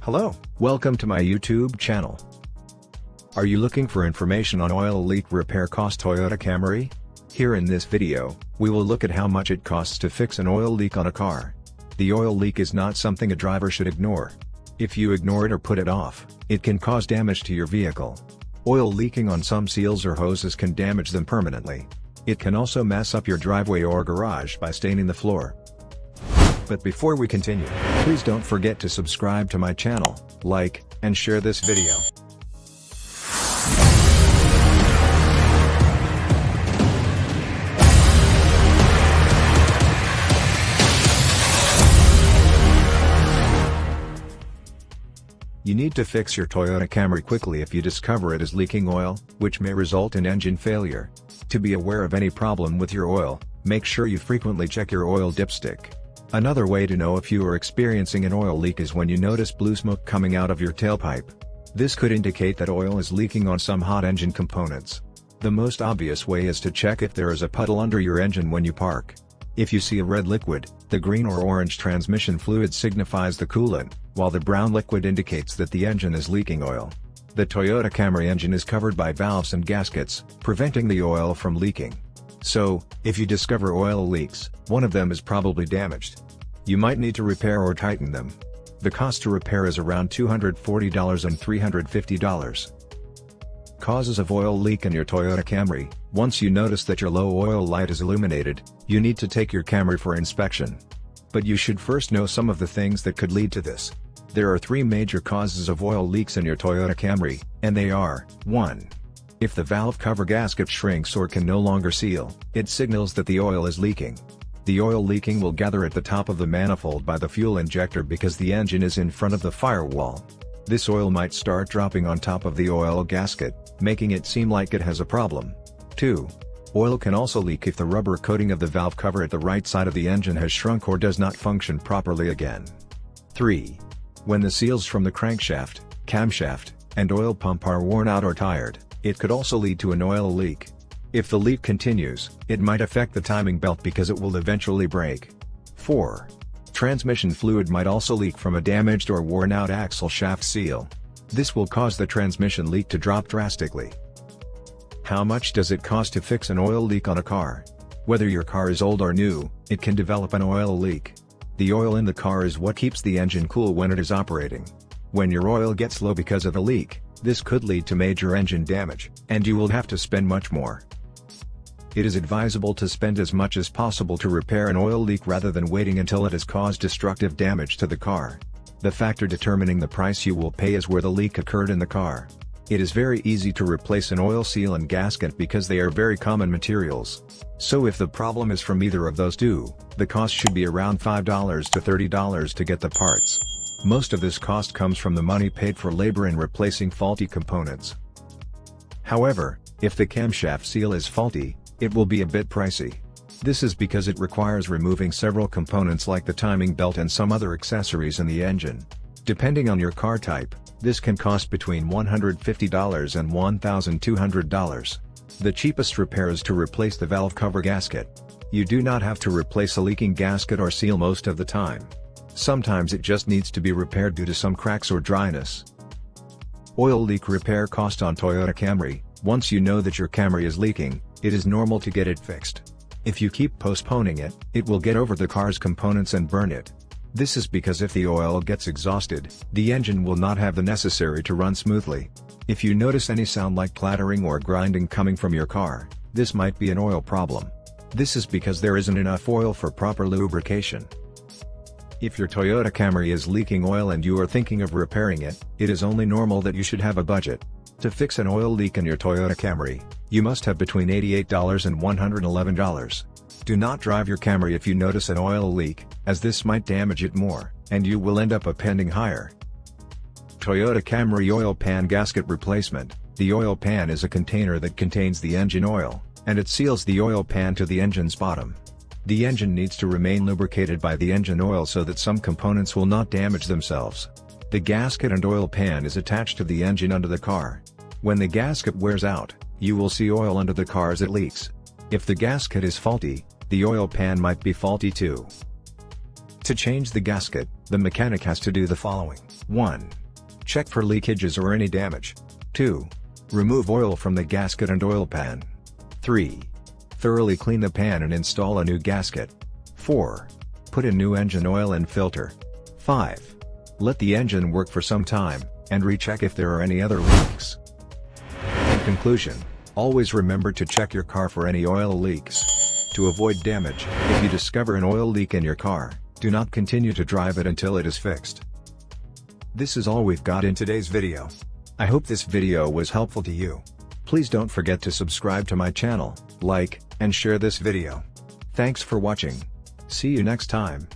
Hello, welcome to my YouTube channel. Are you looking for information on oil leak repair cost Toyota Camry? Here in this video, we will look at how much it costs to fix an oil leak on a car. The oil leak is not something a driver should ignore. If you ignore it or put it off, it can cause damage to your vehicle. Oil leaking on some seals or hoses can damage them permanently. It can also mess up your driveway or garage by staining the floor. But before we continue, please don't forget to subscribe to my channel, like, and share this video. You need to fix your Toyota Camry quickly if you discover it is leaking oil, which may result in engine failure. To be aware of any problem with your oil, make sure you frequently check your oil dipstick. Another way to know if you are experiencing an oil leak is when you notice blue smoke coming out of your tailpipe. This could indicate that oil is leaking on some hot engine components. The most obvious way is to check if there is a puddle under your engine when you park. If you see a red liquid, the green or orange transmission fluid signifies the coolant, while the brown liquid indicates that the engine is leaking oil. The Toyota Camry engine is covered by valves and gaskets, preventing the oil from leaking. So, if you discover oil leaks, one of them is probably damaged. You might need to repair or tighten them. The cost to repair is around $240 and $350. Causes of oil leak in your Toyota Camry. Once you notice that your low oil light is illuminated, you need to take your Camry for inspection. But you should first know some of the things that could lead to this. There are three major causes of oil leaks in your Toyota Camry, and they are: 1. If the valve cover gasket shrinks or can no longer seal, it signals that the oil is leaking. The oil leaking will gather at the top of the manifold by the fuel injector because the engine is in front of the firewall. This oil might start dropping on top of the oil gasket, making it seem like it has a problem. 2. Oil can also leak if the rubber coating of the valve cover at the right side of the engine has shrunk or does not function properly again. 3. When the seals from the crankshaft, camshaft, and oil pump are worn out or tired, it could also lead to an oil leak. If the leak continues, it might affect the timing belt because it will eventually break. 4. Transmission fluid might also leak from a damaged or worn out axle shaft seal. This will cause the transmission leak to drop drastically. How much does it cost to fix an oil leak on a car? Whether your car is old or new, it can develop an oil leak. The oil in the car is what keeps the engine cool when it is operating. When your oil gets low because of a leak, this could lead to major engine damage, and you will have to spend much more. It is advisable to spend as much as possible to repair an oil leak rather than waiting until it has caused destructive damage to the car. The factor determining the price you will pay is where the leak occurred in the car. It is very easy to replace an oil seal and gasket because they are very common materials. So if the problem is from either of those two, the cost should be around $5 to $30 to get the parts. Most of this cost comes from the money paid for labor in replacing faulty components. However, if the camshaft seal is faulty, it will be a bit pricey. This is because it requires removing several components like the timing belt and some other accessories in the engine. Depending on your car type, this can cost between $150 and $1,200. The cheapest repair is to replace the valve cover gasket. You do not have to replace a leaking gasket or seal most of the time. Sometimes it just needs to be repaired due to some cracks or dryness. Oil leak repair cost on Toyota Camry. Once you know that your Camry is leaking, it is normal to get it fixed. If you keep postponing it, it will get over the car's components and burn it. This is because if the oil gets exhausted, the engine will not have the necessary to run smoothly. If you notice any sound like clattering or grinding coming from your car, this might be an oil problem. This is because there isn't enough oil for proper lubrication. If your Toyota Camry is leaking oil and you are thinking of repairing it, it is only normal that you should have a budget. To fix an oil leak in your Toyota Camry, you must have between $88 and $111. Do not drive your Camry if you notice an oil leak, as this might damage it more, and you will end up spending higher. Toyota Camry oil pan gasket replacement. The oil pan is a container that contains the engine oil, and it seals the oil pan to the engine's bottom. The engine needs to remain lubricated by the engine oil so that some components will not damage themselves. The gasket and oil pan is attached to the engine under the car. When the gasket wears out, you will see oil under the car as it leaks. If the gasket is faulty, the oil pan might be faulty too. To change the gasket, the mechanic has to do the following. 1. Check for leakages or any damage. 2. Remove oil from the gasket and oil pan. 3. Thoroughly clean the pan and install a new gasket. 4. Put in new engine oil and filter. 5. Let the engine work for some time, and recheck if there are any other leaks. In conclusion, always remember to check your car for any oil leaks. To avoid damage, if you discover an oil leak in your car, do not continue to drive it until it is fixed. This is all we've got in today's video. I hope this video was helpful to you. Please don't forget to subscribe to my channel, like, and share this video. Thanks for watching. See you next time.